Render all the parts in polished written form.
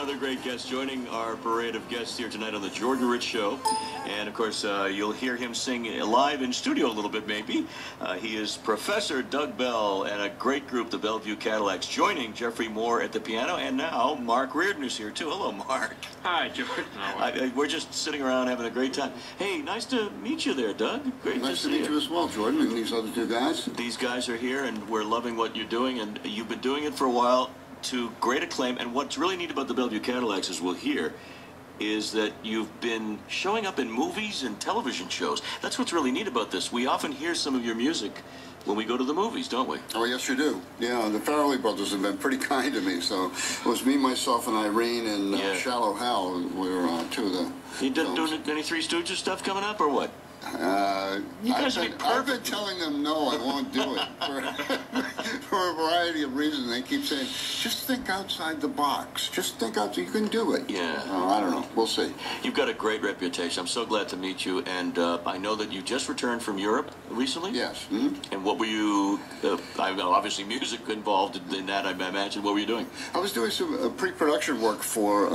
another great guest joining our parade of guests here tonight on the Jordan Rich Show. And, of course, you'll hear him sing live in studio a little bit, maybe. He is Professor Doug Bell and a great group, the Bellevue Cadillacs, joining Jeffrey Moore at the piano. And now Mark Reardon is here, too. Hello, Mark. Hi, Jordan. We're just sitting around having a great time. Hey, nice to meet you there, Doug. Great nice to meet you as well, Jordan, and these other two guys. These guys are here, and we're loving what you're doing, and you've been doing it for a while to great acclaim. And what's really neat about the Bellevue Cadillacs, as we'll hear, is that you've been showing up in movies and television shows. That's what's really neat about this. We often hear some of your music when we go to the movies, don't we? Oh, yes, you do. Yeah, the Farrelly brothers have been pretty kind to me. So it was me, myself, and Irene, and Shallow Hal were two of the You doing any Three Stooges stuff coming up, or what? You guys would be perfect. I've been telling them no, I won't do it for a variety of reasons. They keep saying, just think outside the box. Just think outside. You can do it. Yeah. I don't know. We'll see. You've got a great reputation. I'm so glad to meet you. And I know that you just returned from Europe recently. Yes. And what were you? I know obviously music involved in that. I imagine. What were you doing? I was doing some pre-production work for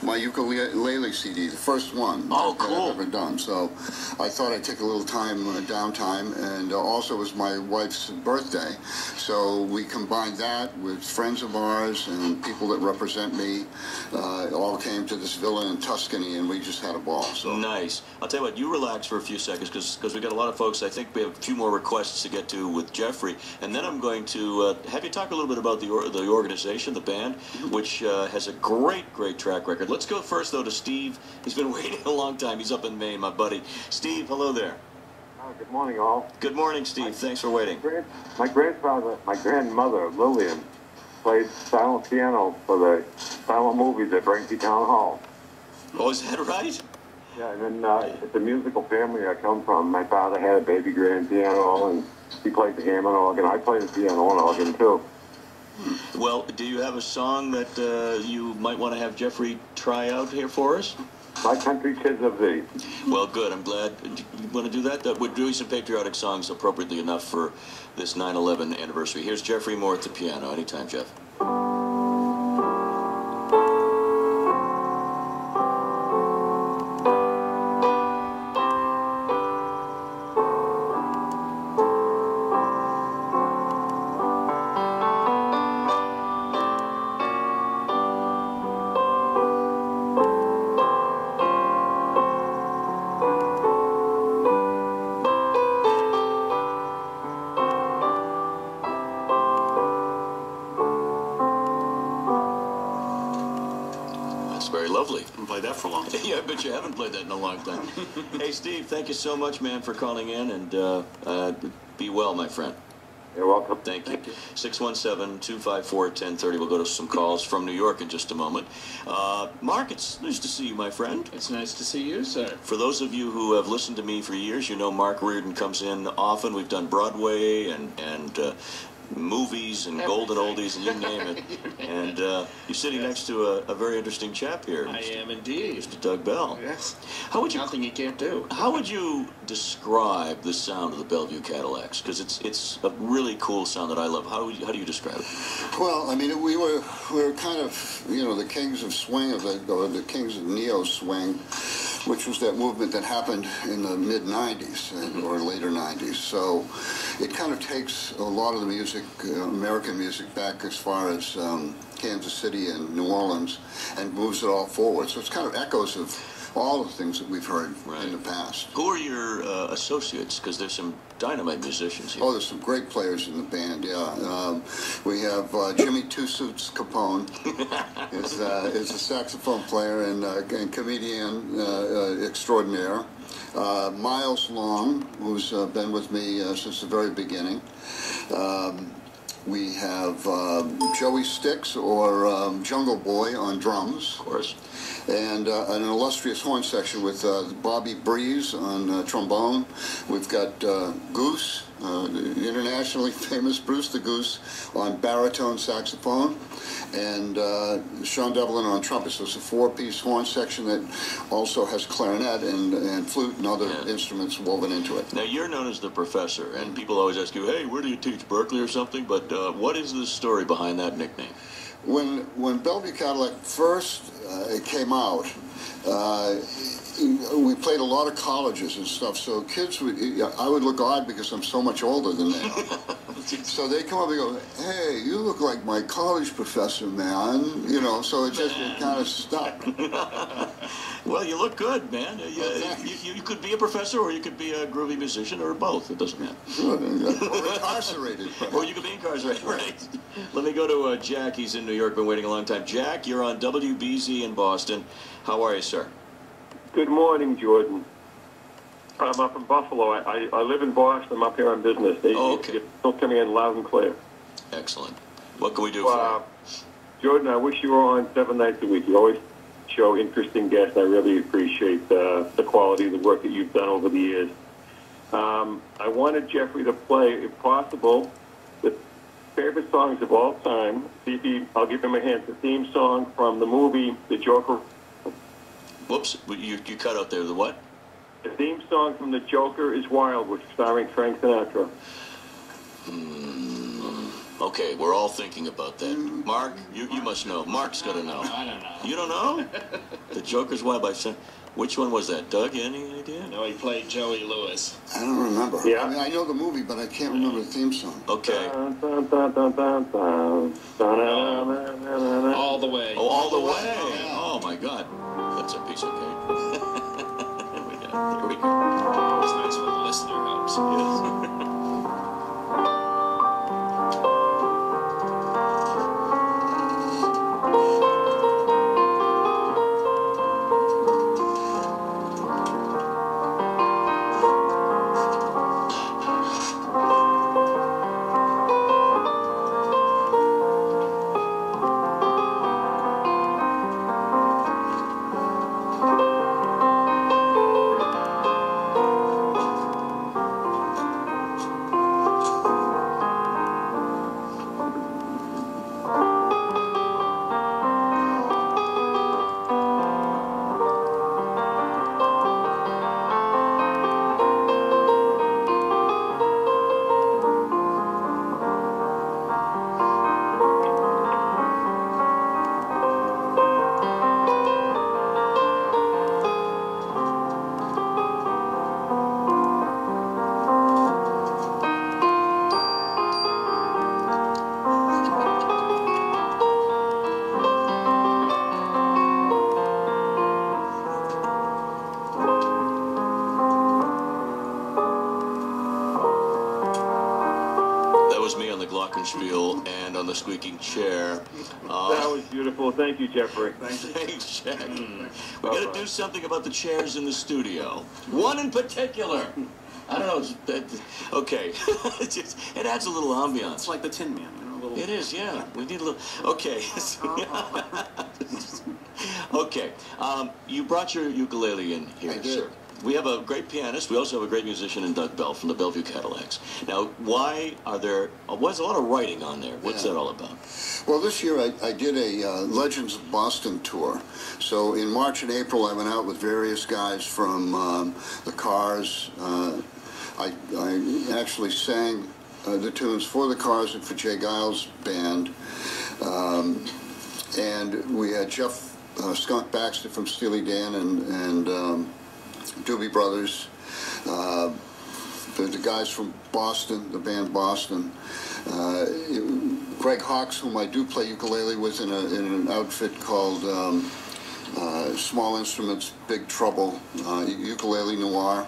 my ukulele CD, the first one that I've ever done. So I thought I'd take a little time, downtime, and also it was my wife's birthday. So we combined that with friends of ours and people that represent me. All came to this villa in Tuscany, and we just had a ball. So nice. I'll tell you what, you relax for a few seconds, because we got a lot of folks. I think we have a few more requests to get to with Jeffrey, and then I'm going to have you talk a little bit about the organization, the band, which has a great track record. Let's go first, though, to Steve. He's been waiting a long time. He's up in Maine, my buddy. Steve, hello there. Good morning, all. Good morning, Steve. Thanks for waiting. My grandmother, Lillian, played silent piano for the silent movies at Braintree Town Hall. Oh, is that right? Yeah, and then it's a musical family I come from. My father had a baby grand piano, and he played the Hammond organ. I played the piano and organ, too. Well, do you have a song that you might want to have Jeffrey try out here for us? My Country Kids of Thee. Well, good. I'm glad. You want to do that? We're doing some patriotic songs appropriately enough for this 9/11 anniversary. Here's Jeffrey Moore at the piano. Anytime, Jeff. Very lovely. I haven't played that for a long time. Yeah, I bet you haven't played that in a long time. Hey, Steve, thank you so much, man, for calling in, and be well, my friend. You're welcome. Thank you. 617-254-1030. We'll go to some calls from New York in just a moment. Mark, it's nice to see you, my friend. It's nice to see you, sir. For those of you who have listened to me for years, you know Mark Reardon comes in often. We've done Broadway and movies and golden oldies and you name it. And you're sitting next to a very interesting chap here. I am indeed. Mr. Doug Bell. Yes. Nothing you can't do. How would you describe the sound of the Bellevue Cadillacs? Because it's a really cool sound that I love. How do you describe it? Well, I mean, we were kind of, the kings of swing, or the kings of neo swing, which was that movement that happened in the mid-'90s or later 90s. So it kind of takes a lot of the music, American music, back as far as Kansas City and New Orleans and moves it all forward. So it's kind of echoes of all the things that we've heard in the past. Who are your associates? Because there's some dynamite musicians here. Oh, there's some great players in the band, yeah. We have Jimmy Two Suits Capone is a saxophone player and comedian extraordinaire. Miles Long, who's been with me since the very beginning. We have Joey Sticks, or Jungle Boy, on drums. Of course. And an illustrious horn section with Bobby Breeze on trombone. We've got Goose, internationally famous Bruce the Goose, on baritone saxophone, and Sean Devlin on trumpet. So it's a four-piece horn section that also has clarinet and flute and other instruments woven into it. Now, you're known as the professor, and people always ask you, hey, where do you teach, Berkeley or something? But what is the story behind that nickname? when Bellevue Cadillac first came out, we played a lot of colleges and stuff, so kids would, I would look odd because I'm so much older than they are. So they come up and go, hey, you look like my college professor, man. You know, so it kind of stuck. Well, you look good, man. You could be a professor, or you could be a groovy musician, or both. It doesn't matter. Or incarcerated. Or you could be incarcerated, right? Let me go to Jack. He's in New York, been waiting a long time. Jack, you're on WBZ in Boston. How are you, sir? Good morning, Jordan. I'm up in Buffalo. I live in Boston. I'm up here on business. Okay. You're still coming in loud and clear. Excellent. What can we do for you? Jordan, I wish you were on 7 nights a week. You always show interesting guests. I really appreciate the quality of the work that you've done over the years. I wanted Jeffrey to play, if possible, the favorite songs of all time. I'll give him a hint. The theme song from the movie The Joker. Whoops, you cut out there. The what? The theme song from The Joker is Wild, which is starring Frank Sinatra. Okay, we're all thinking about that. Mark, you must know. Mark's got to know. I don't know. You don't know? The Joker's Wild by Sam. Which one was that? Doug, any idea? No, he played Joey Lewis. I don't remember. Yeah. I mean, I know the movie, but I can't remember the theme song. Okay. All the way. Oh, all the way. Oh, my God. That's a piece of cake. Here we go. It's nice when the listener helps. Yes. Glockenspiel and on the squeaking chair. That was beautiful. Thank you, Jeffrey. Thanks, Jack. We got to do something about the chairs in the studio. One in particular. I don't know. Okay. It adds a little ambiance. It's like the Tin Man. You know, a little... It is, yeah. We need a little. Okay. Okay. You brought your ukulele in here, sir. We have a great pianist. We also have a great musician in Doug Bell from the Bellevue Cadillacs. Now, why are there? There's a lot of writing on there. What's that all about? Well, this year I did a Legends of Boston tour. So in March and April, I went out with various guys from the Cars. I actually sang the tunes for the Cars and for Jay Giles' band. And we had Jeff Skunk Baxter from Steely Dan and Doobie Brothers, the guys from Boston, the band Boston. Greg Hawkes, whom I do play ukulele with in an outfit called Small Instruments, Big Trouble, Ukulele Noir.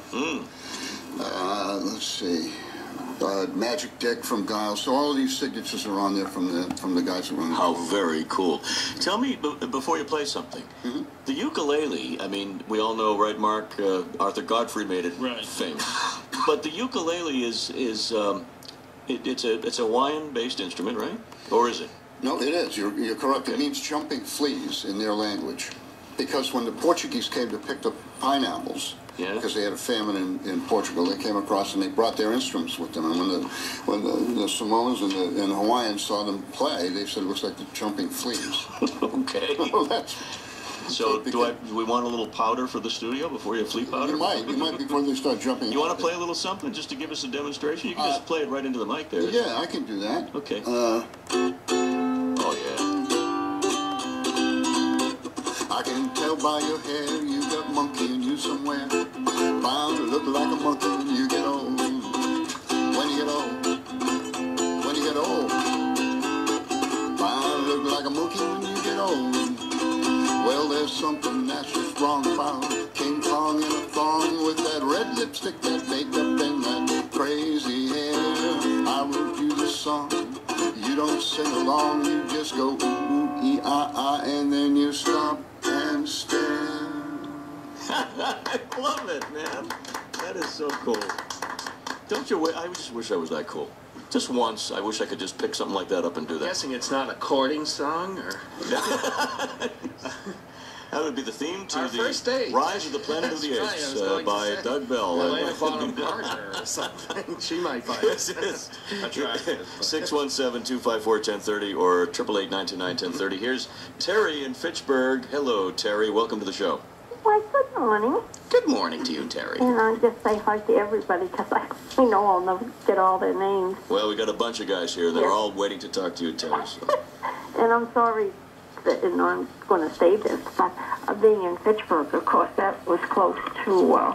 Let's see. Magic Dick from Giles. So all of these signatures are on there from the guys that run it. How very cool. Tell me, before you play something, the ukulele, I mean, we all know, right, Mark? Arthur Godfrey made it famous. But the ukulele it's a Hawaiian-based instrument, right? Or is it? No, it is. You're correct. It means jumping fleas in their language. Because when the Portuguese came to pick the pineapples, because they had a famine in Portugal, they came across and they brought their instruments with them. And when the Samoans and the Hawaiians saw them play, they said it looks like the jumping fleas. Okay. So do we want a little powder for the studio before you have flea powder? You might before they start jumping. You want to play a little something just to give us a demonstration? You can just play it right into the mic there. Yeah, I can do that. Okay. Oh, yeah. I can tell by your hair you got monkey in you somewhere. Bound to look like a monkey when you get old. When you get old. When you get old. Bound to look like a monkey when you get old. Well, there's something that's just wrong about King Kong in a thong with that red lipstick, that makeup, and that crazy hair. I wrote you this song. You don't sing along, you just go ooh, ee, ah, and then you stop and stare. I love it, man. That is so cool. Don't you? I just wish I was that cool. Just once, I wish I could just pick something like that up and do that. Guessing it's not a courting song, or That would be the theme to Our the First Date. Rise of the Planet of the That's right, I Apes was going to by say. Doug Bell. Helena Bonham Carter or something. She might find This it is attractive. 617-254-1030 or 888-929-1030. Here's Terry in Fitchburg. Hello, Terry. Welcome to the show. Why, good morning. Good morning to you, Terry. And I just say hi to everybody because I know I'll never get all their names. Well, we got a bunch of guys here. They're Yes. all waiting to talk to you, Terry. So. And I'm sorry that, and I'm going to say this, but being in Fitchburg, of course, that was close to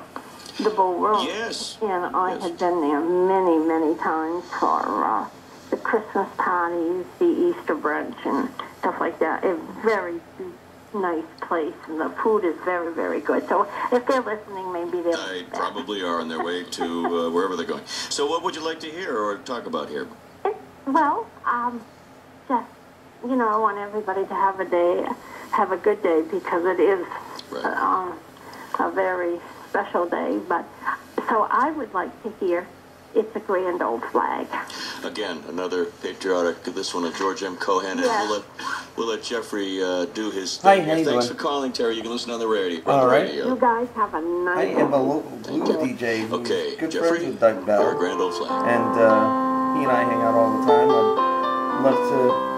the Bull Road. Yes. And I Yes. had been there many, many times for the Christmas parties, the Easter brunch, and stuff like that. A very nice place, and the food is very, very good. So if they're listening, maybe they'll... They probably are on their way to wherever they're going. So what would you like to hear or talk about here? Well, just, you know, I want everybody to have a good day, because it is Right. a very special day. But so I would like to hear "It's a Grand Old Flag." Again, another patriotic, this one of George M. Cohan, and Yes. we'll let Jeffrey do his Hi, thing. how you Thanks doing? for calling, Terry. You can listen on the radio. All right. You guys have a I nice am a local blues DJ who's Okay, good Jeffrey, friends with Doug you're a Bell, Grand Old Flag. and he and I hang out all the time. I'd love to.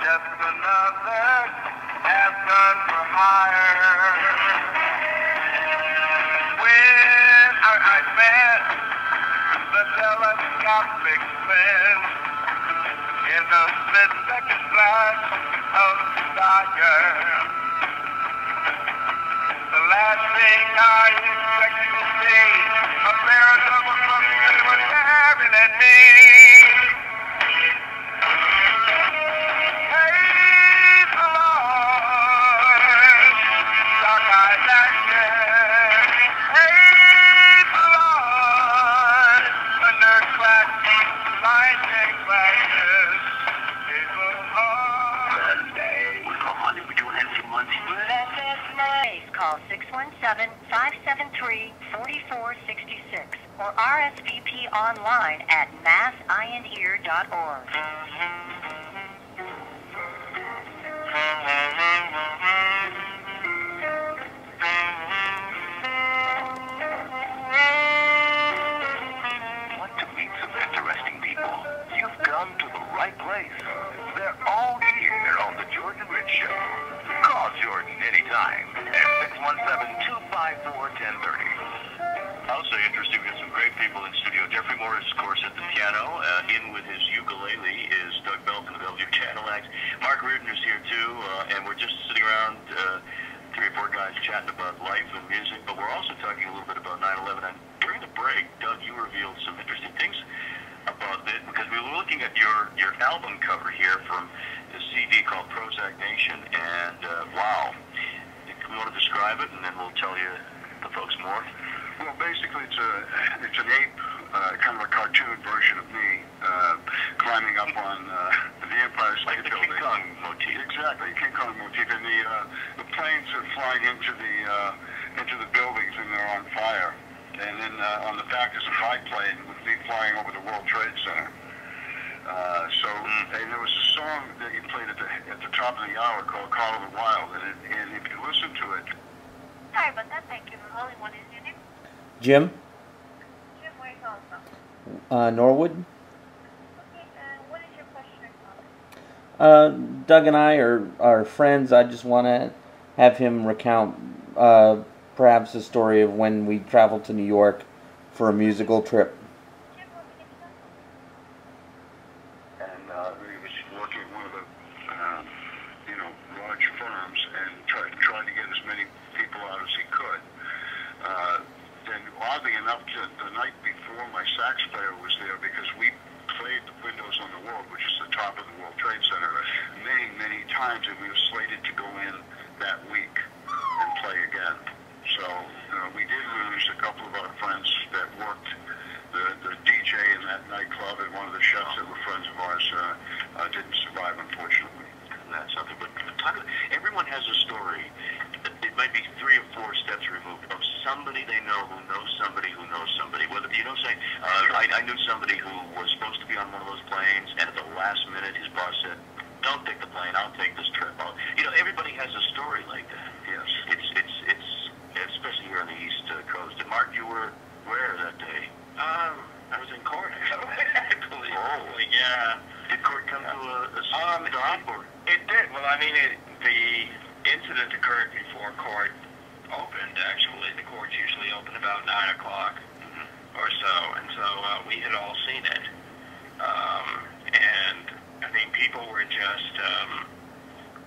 Just another half done for hire. When I met the telescopic lens in the split-second flash of desire, the last thing I expect to see, a pair of double crosses they were staring at me. Call 617-573-4466 or RSVP online at masseyenear.org. Want to meet some interesting people? You've come to the right place. They're all here on the Jordan Rich Show. Call Jordan anytime at 617-254-1030. Also interesting, we got some great people in studio. Jeffrey Moore is, of course, at the piano. In with his ukulele is Doug Bell from the Bellevue Channel Act. Mark Reardon is here, too, and we're just sitting around, 3 or 4 guys chatting about life and music, but we're also talking a little bit about 9/11. And during the break, Doug, you revealed some interesting things about it, because we were looking at your album cover here from the CD called Prozac Nation, and wow. We want to describe it, and then we'll tell you the folks more. Well, basically, it's an ape, kind of a cartoon version of me, climbing up on the Empire State Like the Building. King Kong motif. Exactly, King Kong motif, and the planes are flying into the buildings, and they're on fire. And then on the back is a biplane with me flying over the World Trade Center. And there was a song that he played at the top of the hour called Call of the Wild, and if you listen to it. Sorry about that. Thank you for holding. What is your name? Jim? Jim, where are you calling from? Norwood? Okay, what is your question or comment? Doug and I are friends. I just want to have him recount perhaps the story of when we traveled to New York for a musical trip. He was working at one of the, large firms and tried to get as many people out as he could. Then, oddly enough, the night before, my sax player was there because we played the Windows on the World, which is the top of the World Trade Center, many, many times, and we were slated to go in that week and play again. So we did lose a couple of our friends that worked the DJ in that nightclub, and one of the chefs that were friends of ours didn't survive, unfortunately. That's something, but everyone has a story. It might be 3 or 4 steps removed of somebody they know who knows somebody who knows somebody. Whether say, I knew somebody who was supposed to be on one of those planes, and at the last minute, his boss said, "Don't take the plane. I'll take this trip." Everybody has a story like that. Yes. It's especially here on the East Coast. And Mark, you were where that day? I was in court, I believe. Oh. Yeah. Did court come to a stop, or? It did. Well, I mean, the incident occurred before court opened, actually. The courts usually open about 9 o'clock or so, and so we had all seen it. And, I mean, people were just,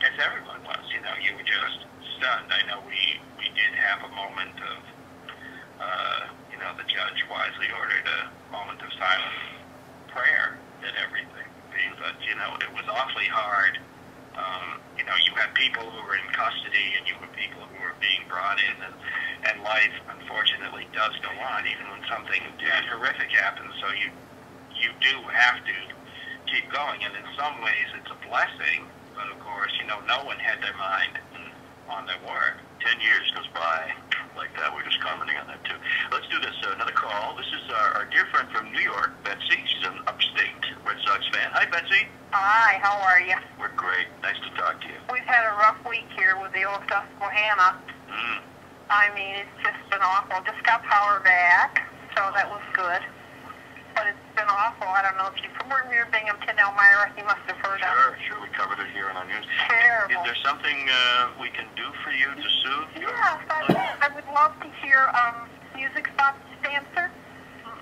as everyone was, you were just stunned. I know we did have a moment of, the judge wisely ordered a moment of silent prayer and everything. But, it was awfully hard. You had people who were in custody, and you had people who were being brought in, and life, unfortunately, does go on, even when something horrific happens. So you do have to keep going, and in some ways it's a blessing, but of course, no one had their mind on their work. 10 years goes by like that. We're just commenting on that, too. Let's do this. Another call. This is our dear friend from New York, Betsy. She's an upstate Red Sox fan. Hi, Betsy. Hi, how are you? We're great. Nice to talk to you. We've had a rough week here with the old Susquehanna. I mean, it's just been awful. Just got power back, so that was good. But it's been awful. I don't know if you're from near Binghamton, Elmira. You must have heard of it. Sure. We covered it here on our news. Terrible. Is there something we can do for you to soothe your... Yeah, I would love to hear Music Box Dancer.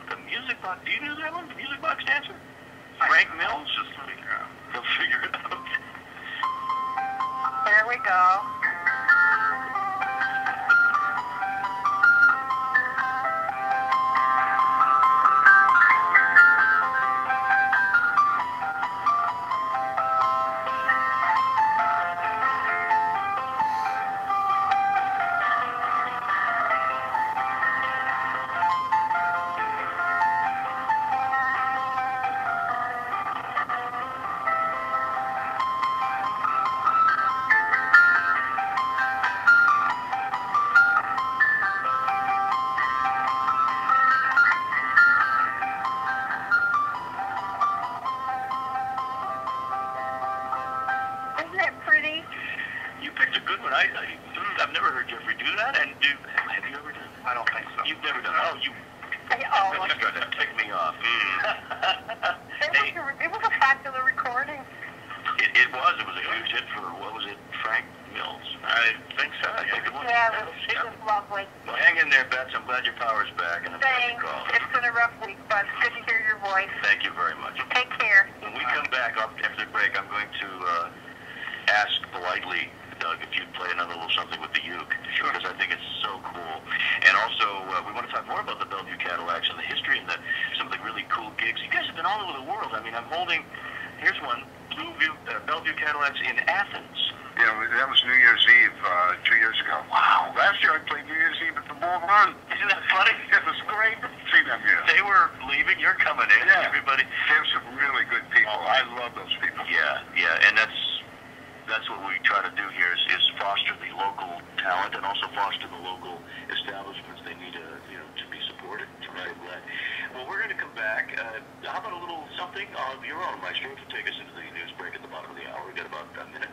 The Music Box? Do you know that one? The Music Box Dancer? Frank Mills? He'll figure it out. There we go. I've never heard Jeffrey do that, and have you ever done it? I don't think so. You've never done it? Oh, you... That's good. That ticked me off. It was a fabulous recording. It was. It was a huge hit for, what was it, Frank Mills? I think so. I think it was. Yeah, it was lovely. Well, hang in there, Bets. I'm glad your power's back, and I'm glad you Thanks. called. It's been a rough week, but it's good to hear your voice. Thank you very much. Take care. When we come back after the break, I'm going to ask politely, Doug, if you'd play another little something with the uke. Sure. Because I think it's so cool. And also, we want to talk more about the Bellevue Cadillacs and the history and some of the really cool gigs. You guys have been all over the world. I mean, I'm holding, here's one, Bellevue Cadillacs in Athens. Yeah, that was New Year's Eve 2 years ago. Wow. Last year I played New Year's Eve at the Bull Run. Isn't that funny? It was great to see them here. They were leaving, you're coming in, yeah. Everybody. There's some really good people. Oh, I love those people. Yeah, and that's what we try to do here is foster the local talent and also foster the local establishments. They need to be supported. how about a little something of your own, Maestro, to take us into the news break at the bottom of the hour? We've got about a minute.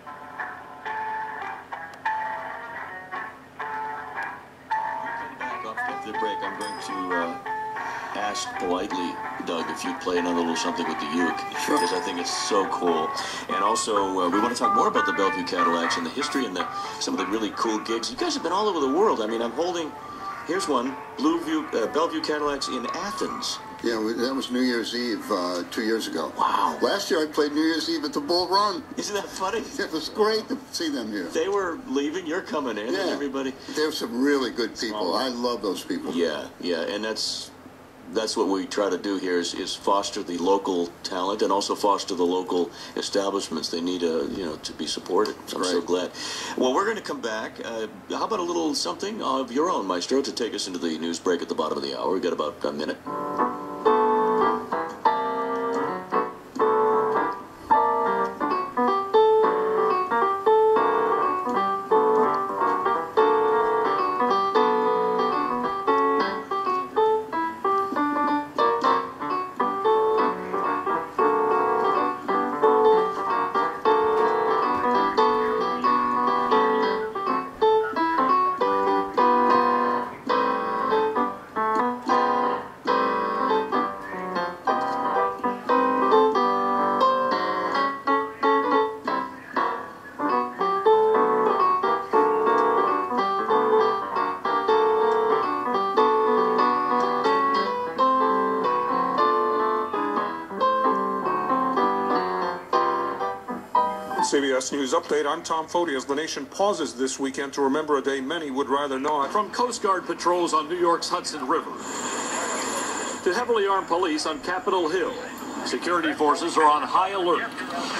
After the break, I'm going to ask politely, Doug, if you'd play another little something with the uke, because I think it's so cool. And also, we want to talk more about the Bellevue Cadillacs and the history and some of the really cool gigs. You guys have been all over the world. I mean, I'm holding, here's one, Bellevue Cadillacs in Athens. Yeah, that was New Year's Eve 2 years ago. Wow. Last year I played New Year's Eve at the Bull Run. Isn't that funny? It was great to see them here. They were leaving, you're coming in, and everybody. There's some really good people. I love those people. Yeah, and that's what we try to do here is foster the local talent and also foster the local establishments. They need to be supported. I'm so glad. Well, we're going to come back. How about a little something of your own, Maestro, to take us into the news break at the bottom of the hour? We've got about a minute. CBS News Update, I'm Tom Foti. As the nation pauses this weekend to remember a day many would rather not. From Coast Guard patrols on New York's Hudson River to heavily armed police on Capitol Hill, security forces are on high alert.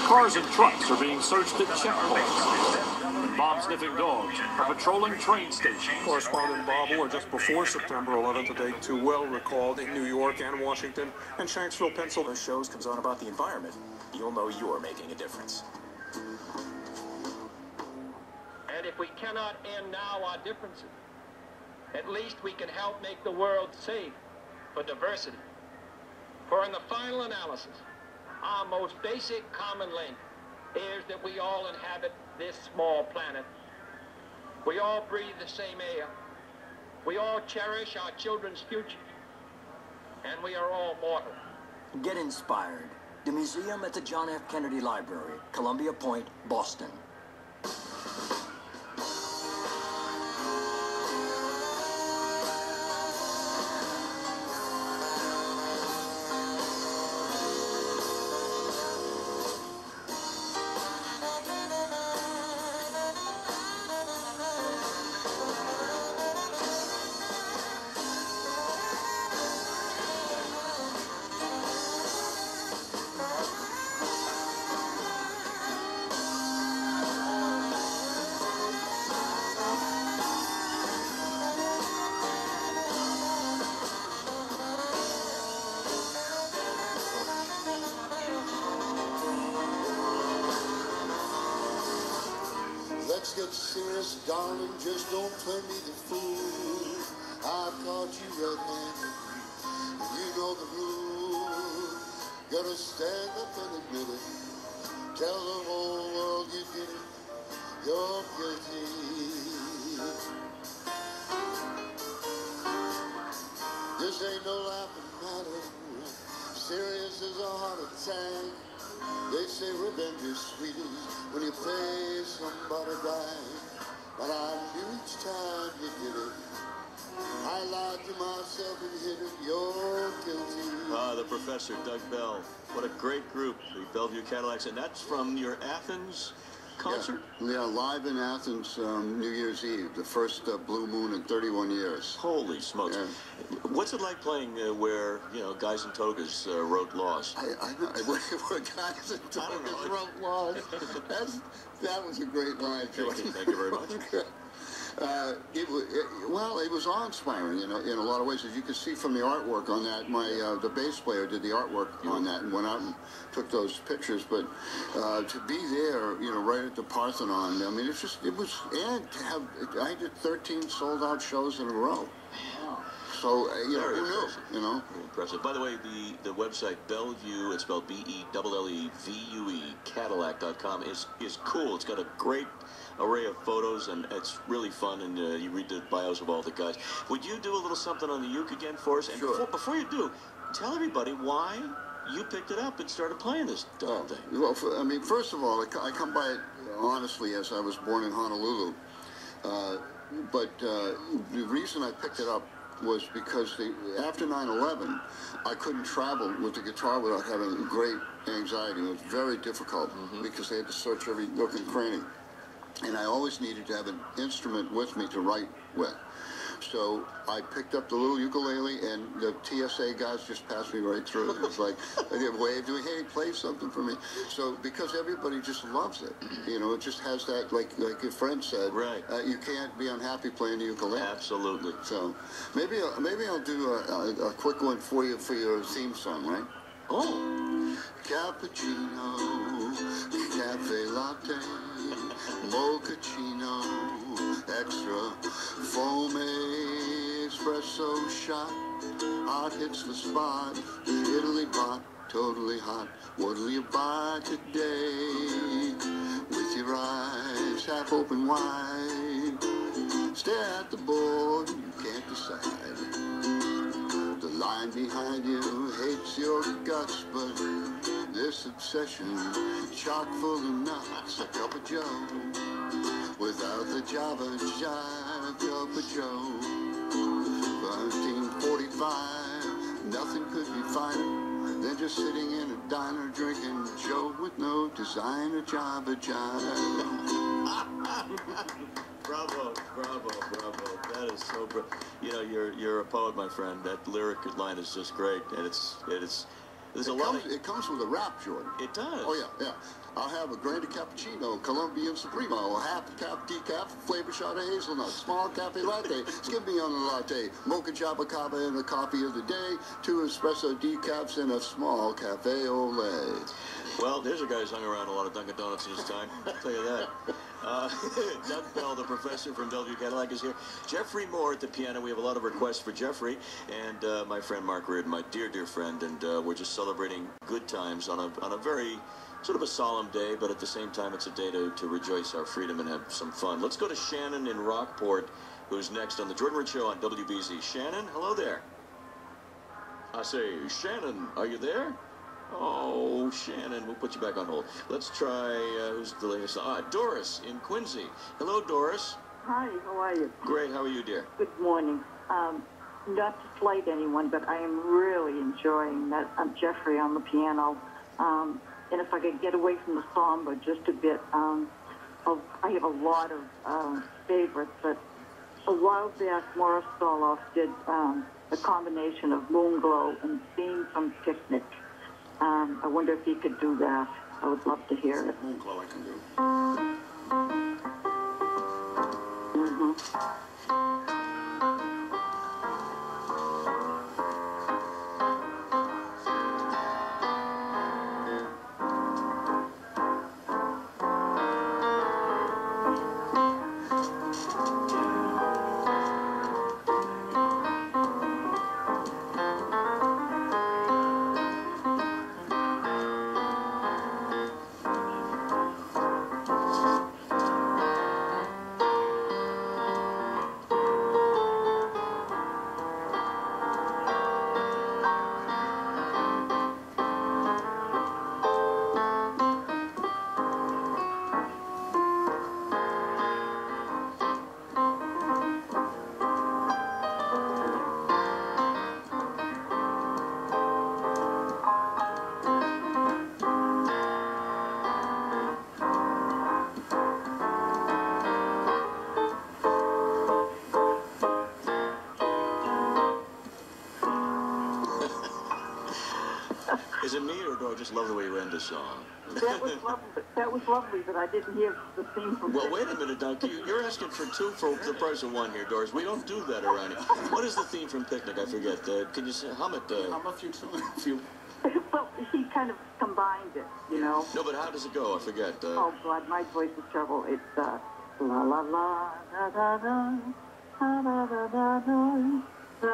Cars and trucks are being searched at checkpoints. Bomb-sniffing dogs are patrolling train stations. Correspondent Bob Orr, just before September 11th, a date too well recalled in New York and Washington and Shanksville, Pennsylvania. Shows comes on about the environment, you'll know you're making a difference. And if we cannot end now our differences, at least we can help make the world safe for diversity. For in the final analysis, our most basic common link is that we all inhabit this small planet. We all breathe the same air. We all cherish our children's future. And we are all mortal. Get inspired. The museum at the John F. Kennedy Library, Columbia Point, Boston. Let's get serious, darling, just don't play me the fool. I caught you red-handed, and you know the rules. Gotta stand up and admit it. Tell the whole world you did it. You're guilty. This ain't no laughing matter. Serious as a heart attack. They say revenge is sweetest when you pay somebody back. But I knew each time you did it, I lied to myself and hid it. You're guilty. The Professor, Doug Bell. What a great group, the Bellevue Cadillacs. And that's from your Athens concert? Yeah, live in Athens, New Year's Eve, the first Blue Moon in 31 years. Holy smokes. Yeah. What's it like playing where, guys in togas wrote laws? I know. Where guys in togas wrote laws. That was a great line, George. Thank you very much. It was awe-inspiring, in a lot of ways. As you can see from the artwork on that, the bass player did the artwork on that and went out and took those pictures. But to be there, right at the Parthenon, I mean, and I did 13 sold-out shows in a row. So, you know, Very who knew, impressive. you know? Very impressive. By the way, the website Bellevue, it's spelled BELLEVUE, Cadillac.com, is cool. It's got a great array of photos, and it's really fun, and you read the bios of all the guys. Would you do a little something on the uke again for us? And Sure. before you do, tell everybody why you picked it up and started playing this darn thing. Well, I mean, first of all, I come by it honestly as I was born in Honolulu. But the reason I picked it up was because after 9/11, I couldn't travel with the guitar without having great anxiety. It was very difficult because they had to search every nook and cranny. And I always needed to have an instrument with me to write with. So I picked up the little ukulele, and the TSA guys just passed me right through. It was like, they waved to me, hey, play something for me. So because everybody just loves it, you know, it just has that, like your friend said, right. You can't be unhappy playing the ukulele. Absolutely. So maybe I'll do a quick one for you for your theme song, right? Oh. Cappuccino, cafe latte, mochaccino, extra foamy espresso shot. Hot hits the spot, Italy bought, totally hot. What'll you buy today? With your eyes half open wide, stare at the board, you can't decide. The line behind you hates your guts, but this obsession chock full of nuts. A cup of joe without the Java jive. Cup of joe. 1945, nothing could be finer than just sitting in a diner drinking Joe with no designer Java jive. Bravo, bravo, bravo. That is so brilliant. You know, you're a poet, my friend. That lyric line is just great, and it comes with a rap, Jordan. It does. Oh, yeah. I'll have a grande cappuccino, Colombian Supremo, a half cap decaf, flavor shot of hazelnut, small cafe latte, skip me on the latte, mocha chapa cava and a coffee of the day, 2 espresso decafs and a small cafe au lait. Well, there's a guy who's hung around a lot of Dunkin' Donuts in his time. I'll tell you that. Doug Bell, the professor from Bellevue Cadillac, is here. Jeffrey Moore at the piano. We have a lot of requests for Jeffrey. And my friend Mark Reardon, my dear, dear friend. And we're just celebrating good times on a very sort of a solemn day, but at the same time, it's a day to rejoice our freedom and have some fun. Let's go to Shannon in Rockport, who's next on the Jordan Rich Show on WBZ. Shannon, hello there. I say, Shannon, are you there? Oh, Shannon, we'll put you back on hold. Let's try, who's the latest? Doris in Quincy. Hello, Doris. Hi, how are you? Great, how are you, dear? Good morning. Not to slight anyone, but I am really enjoying that Jeffrey on the piano. And if I could get away from the somber just a bit, I have a lot of favorites, but a while back, Morris Soloff did a combination of Moonglow and Theme from Picnic. I wonder if he could do that. I would love to hear it. Moonglow I can do. Is it me, or do I just love the way you end the song? That was lovely, but I didn't hear the theme from Well, wait a minute, Doug. You're asking for 2 for the price of 1 here, Doris. We don't do that around here. What is the theme from Picnic? I forget. Can you hum it? Hum a few times. Well, he kind of combined it, you know. No, but how does it go? I forget. Oh, God, my voice is trouble. It's la la la da da da da da da da da It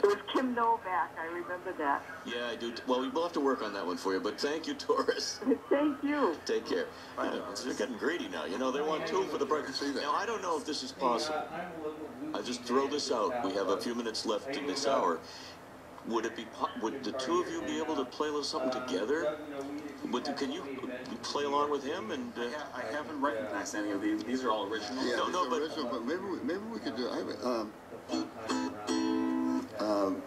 was Kim Novak. I remember that. Yeah, I do. Well, we'll have to work on that one for you, but thank you, Doris. Thank you. Take care. They're getting greedy now. You know, they want 2 for the break. Now, I don't know if this is possible. I just throw this out. We have a few minutes left in this hour. Would it be? Would the 2 of you be able to play a little something together? Can you play along with him? And I haven't recognized any of these. These are all original. Yeah, but original, but maybe we could do.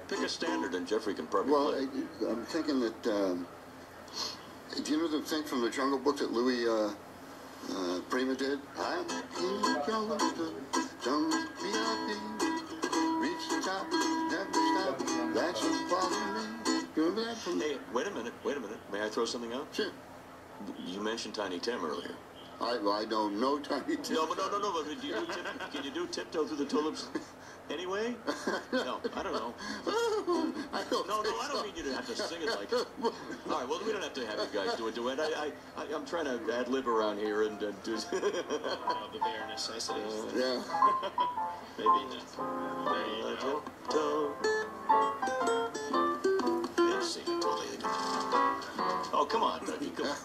Pick a standard, and Jeffrey can probably play. I'm thinking that. Do you know the thing from the Jungle Book that Louis Prima did? I'm in the jungle, don't be happy. Reach the top, never stop. That's what bothers me. Remember that from? Hey, wait a minute. May I throw something out? Sure. You mentioned Tiny Tim earlier. I don't know Tiny Tim. No. But can you do Tiptoe Through the Tulips? Anyway? No, I don't know. I don't I don't mean you to have to sing it like. All right, well, we don't have to have you guys do a duet. I'm trying to ad lib around here and do. The bare necessities. Yeah. Maybe not. Oh, come on, Dougie. Come on.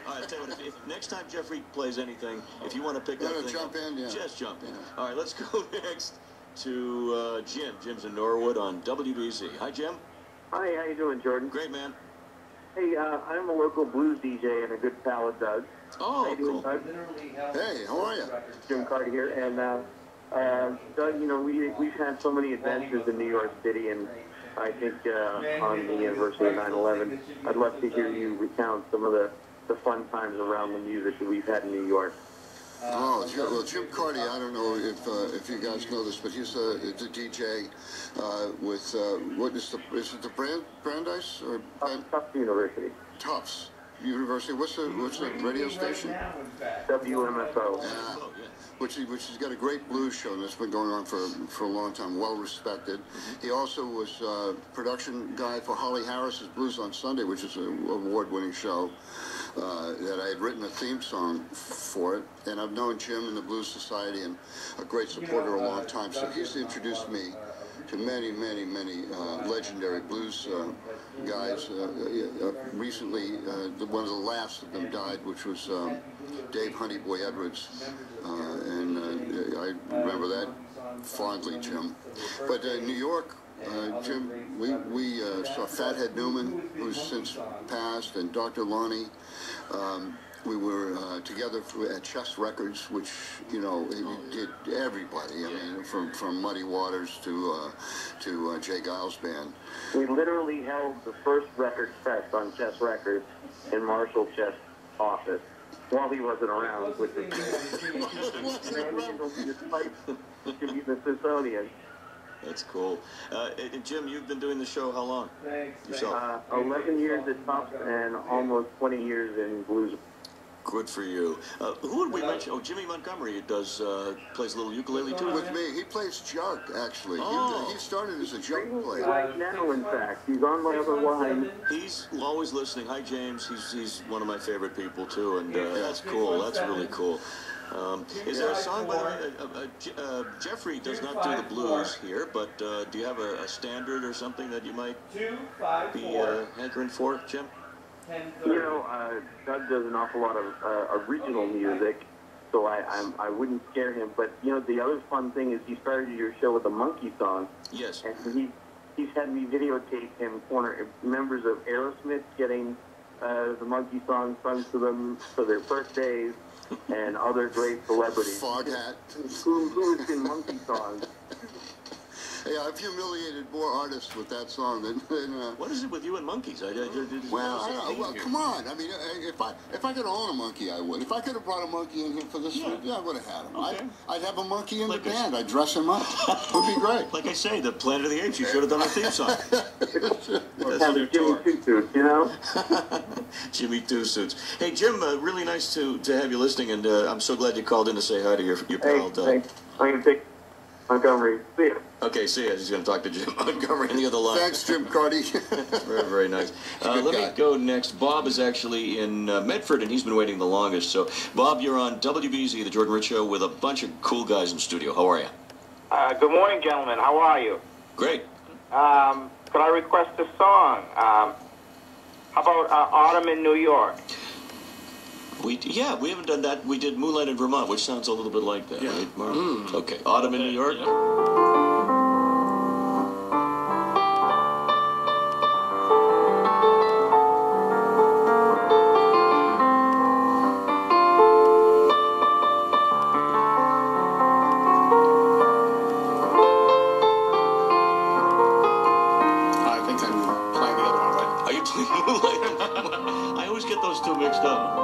All right, tell you what, if next time Jeffrey plays anything, if you want to pick that thing jump in, yeah. Just jump in. All right, let's go next to Jim. Jim's in Norwood on WBZ. Hi, Jim. Hi, how you doing, Jordan? Great, man. Hey, I'm a local blues DJ and a good pal of Doug. Oh, cool. Doug? Hey, how are you? Jim Carty here, and Doug, you know, we've had so many adventures in New York City, and I think on the anniversary of 9/11, I'd love to hear you recount some of the fun times around the music that we've had in New York. Oh, well, Jim Carty, I don't know if you guys know this, but he's a DJ with, what is it the Brandeis? Or Tufts University. Tufts University. What's the radio station? WMFO. Yeah. Which has got a great blues show that's been going on for a long time, well respected. He also was production guy for Holly Harris's Blues on Sunday, which is an award-winning show that I had written a theme song for it. And I've known Jim in the Blues Society and a great supporter a long time. So he's introduced me to many legendary blues guys. Recently, one of the last of them died, which was Dave Honeyboy Edwards, and I remember that fondly, Jim. But New York, Jim, we saw Fathead Newman, who's since passed, and Dr. Lonnie. We were together at Chess Records, which, you know, he did everybody. I mean, from Muddy Waters to Jay Giles' band. We literally held the first record fest on Chess Records in Marshall Chess' office while he wasn't around, which is the Smithsonian. That's cool. And Jim, you've been doing the show how long? Yourself? 11 years at Tufts and almost 20 years in blues. Good for you. Who did we mention? Oh, Jimmy Montgomery plays a little ukulele too. With me, he plays jug actually. Oh. He started as a jug player. Right now, in fact, he's on my other line. He's always listening. Hi, James. He's one of my favorite people too, and that's cool. That's really cool. Is there a song, by the way, Jeffrey does not do the blues here, but do you have a standard or something that you might be hankering for, Jim? You know, Doug does an awful lot of original music, so I wouldn't scare him. But, you know, the other fun thing is he started your show with a monkey song. Yes. And he's had me videotape him members of Aerosmith getting the monkey song sung to them for their birthdays and other great celebrities. Foghat. Who's in monkey songs. Yeah, I've humiliated more artists with that song than what is it with you and monkeys? Well, come on. I mean, if I could own a monkey, I would. If I could have brought a monkey in here for this, I would have had him. Okay. I'd have a monkey in the band. I'd dress him up. It would be great. Like I say, the Planet of the Apes. You should have done a theme song. That's Jimmy Two Suits, you know. Jimmy Two Suits. Hey, Jim, really nice to have you listening, and I'm so glad you called in to say hi to your pal. Thanks. I'm going to take Montgomery. See ya. Okay, see ya. He's going to talk to Jim Montgomery on the other line. Thanks, Jim Carty. Very, very nice. Let me go next. Bob is actually in Medford, and he's been waiting the longest. So, Bob, you're on WBZ, the Jordan Rich Show, with a bunch of cool guys in studio. How are you? Good morning, gentlemen. How are you? Great. Could I request a song? How about Autumn in New York? We haven't done that. We did Moonlight in Vermont, which sounds a little bit like that, right, Mark? Okay. Autumn in New York. I always get those two mixed up.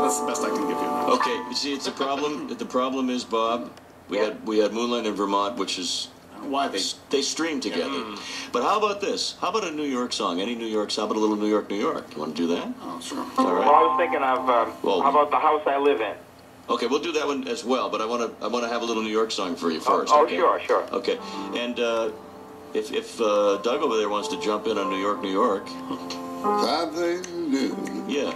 That's the best I can give you. Okay, you see, it's a problem. The problem is, Bob, we had Moonlight in Vermont, which is why they stream together. But how about this? How about a New York song? Any New York? How about a little New York, New York? You want to do that? Oh, sure. All right. Well, I was thinking of how about The House I Live In? Okay, we'll do that one as well. But I want to have a little New York song for you first. Oh, okay? Sure. Okay, and if Doug over there wants to jump in on New York, New York. Yeah.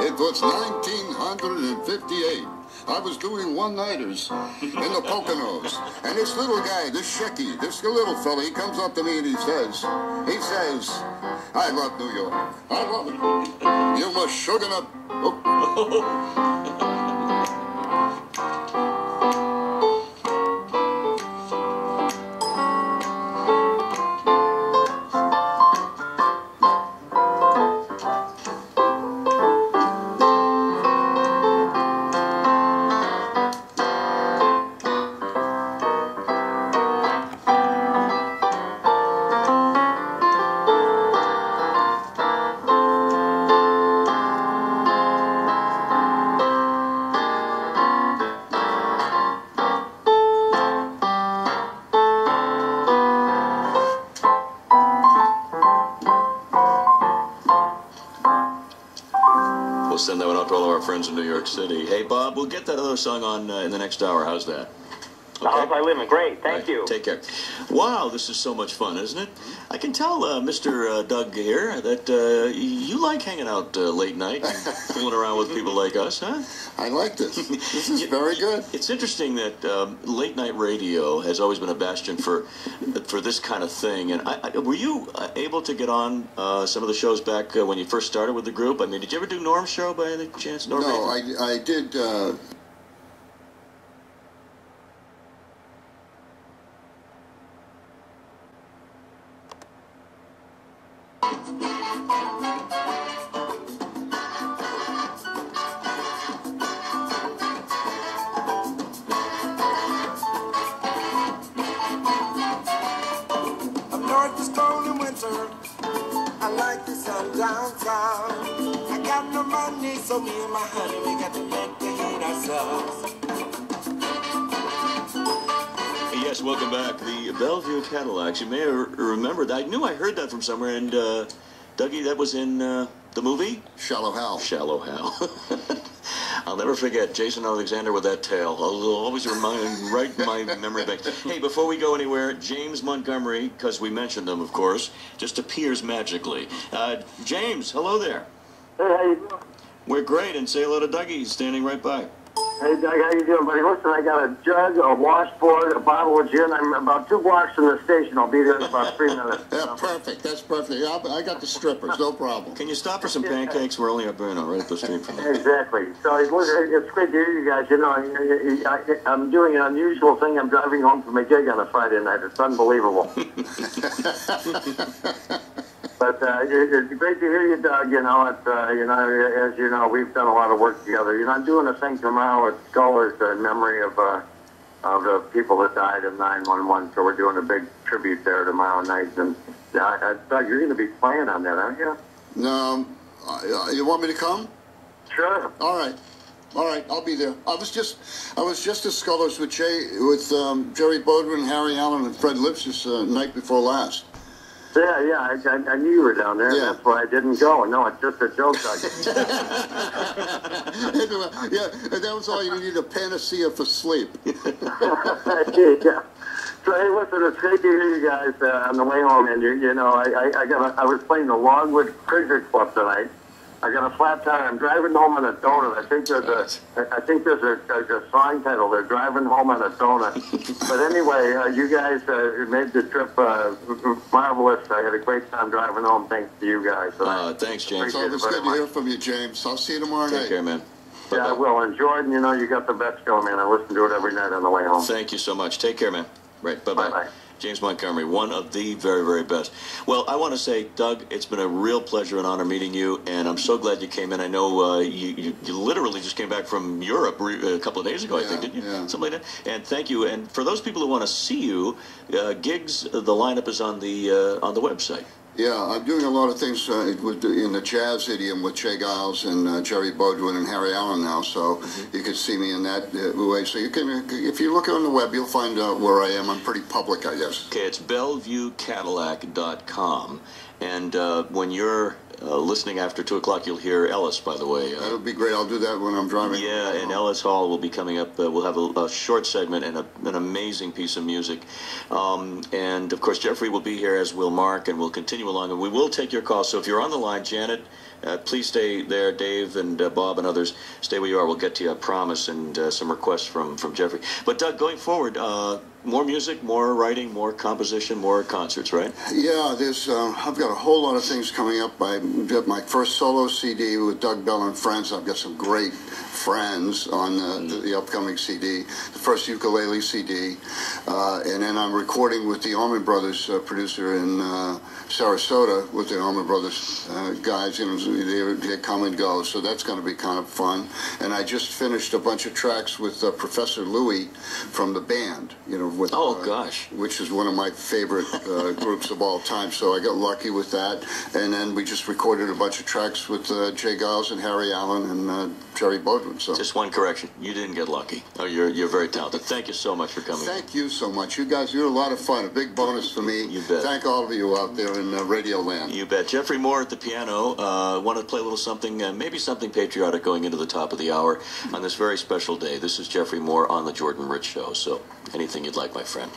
It was 1958. I was doing one-nighters in the Poconos. And this little guy, this Shecky, this little fella, he comes up to me and he says, I love New York. I love it. You must sugar up. Send that one out to all of our friends in New York City. Hey, Bob, we'll get that other song on in the next hour. How's that? Okay. The House I Live In. Great. Thank you. Take care. Wow, this is so much fun, isn't it? I can tell, Mr. Doug here, that you like hanging out late night and fooling around with people like us, huh? I like this. This is very good. It's interesting that late night radio has always been a bastion for this kind of thing. And were you able to get on some of the shows back when you first started with the group? I mean, did you ever do Norm's show by any chance? Norm? No, I did. I like the sun downtown. I got no money, so me and my honey, we got to make the heat ourselves. Yes, welcome back. The Bellevue Cadillacs. You may remember that. I knew I heard that from somewhere. And Dougie, that was in the movie? Shallow Hal. Shallow Hal. I'll never forget Jason Alexander with that tail. I'll always remind right in my memory bank. Hey, before we go anywhere, James Montgomery, because we mentioned him, of course, just appears magically. James, hello there. Hey, how you doing? We're great, and say hello to Dougie. He's standing right by. Hey, Doug, how you doing, buddy? Listen, I got a jug, a washboard, a bottle of gin. I'm about 2 blocks from the station. I'll be there in about 3 minutes. Yeah, perfect. That's perfect. I got the strippers, no problem. Can you stop for some pancakes? We're only up, right up the street from there. Exactly. So it's great to hear you guys. You know, I'm doing an unusual thing. I'm driving home from a gig on a Friday night. It's unbelievable. But it's great to hear you, Doug. You know, as you know, we've done a lot of work together. You know, I'm doing a thing tomorrow at Scullers in memory of the people that died in 9/11. So we're doing a big tribute there tomorrow night. And Doug, you're going to be playing on that, aren't you? No, you want me to come? Sure. All right. All right, I'll be there. I was just at Scullers with Jerry Bodwin, Harry Allen, and Fred Lipsis night before last. Yeah, I knew you were down there. Yeah. That's why I didn't go. No, it's just a joke. Yeah, and that was all you needed, a panacea for sleep. Yeah. So, hey, listen, it's great to hear you guys on the way home. And, you know, I was playing the Longwood Cricket Club tonight. I got a flat tire. I'm driving home on a donut. I think there's a song title. They're driving home on a donut. But anyway, you guys made the trip marvelous. I had a great time driving home. Thanks to you guys. Thanks, James. So it's good to hear from you, James. I'll see you tomorrow night. Take care, man. Yeah, I will. And Jordan, you know, you got the best show, man. I listen to it every night on the way home. Thank you so much. Take care, man. Right. Bye-bye. Bye-bye. James Montgomery, one of the very, very best. Well, I want to say, Doug, it's been a real pleasure and honor meeting you, and I'm so glad you came in. I know you literally just came back from Europe a couple of days ago, I think, didn't you? Yeah. Something like that. And thank you. And for those people who want to see you, gigs, the lineup is on the website. Yeah, I'm doing a lot of things in the jazz idiom with Jay Giles and Jerry Bodwin and Harry Allen now, so you can see me in that way. So you can, if you look on the web, you'll find out where I am. I'm pretty public, I guess. Okay, it's BellevueCadillac.com, and when you're listening after 2 o'clock, you'll hear Ellis, by the way. That'll be great. I'll do that when I'm driving. Yeah, and Ellis Hall will be coming up. We'll have a short segment and an amazing piece of music. And, of course, Jeffrey will be here, as will Mark, and we'll continue along. And we will take your calls. So if you're on the line, Janet, please stay there. Dave and Bob and others, stay where you are. We'll get to you, I promise, and some requests from Jeffrey. But, Doug, going forward, more music, more writing, more composition, more concerts, right? Yeah, there's. I've got a whole lot of things coming up. I did my first solo CD with Doug Bell and friends. I've got some great friends on the upcoming CD. The first ukulele CD, and then I'm recording with the Allman Brothers producer in Sarasota with the Allman Brothers guys. You know, they come and go, so that's going to be kind of fun. And I just finished a bunch of tracks with Professor Louie from the band. You know. With, which is one of my favorite groups of all time. So I got lucky with that, and then we just recorded a bunch of tracks with Jay Giles and Harry Allen and Jerry Bodwin. So just one correction: you didn't get lucky. Oh, you're very talented. Thank you so much for coming. Thank you so much. You guys, you're a lot of fun. A big bonus for me. You bet. Thank all of you out there in Radio Land. You bet. Jeffrey Moore at the piano. Want to play a little something, maybe something patriotic going into the top of the hour on this very special day. This is Jeffrey Moore on the Jordan Rich Show. So anything you'd like, my friend.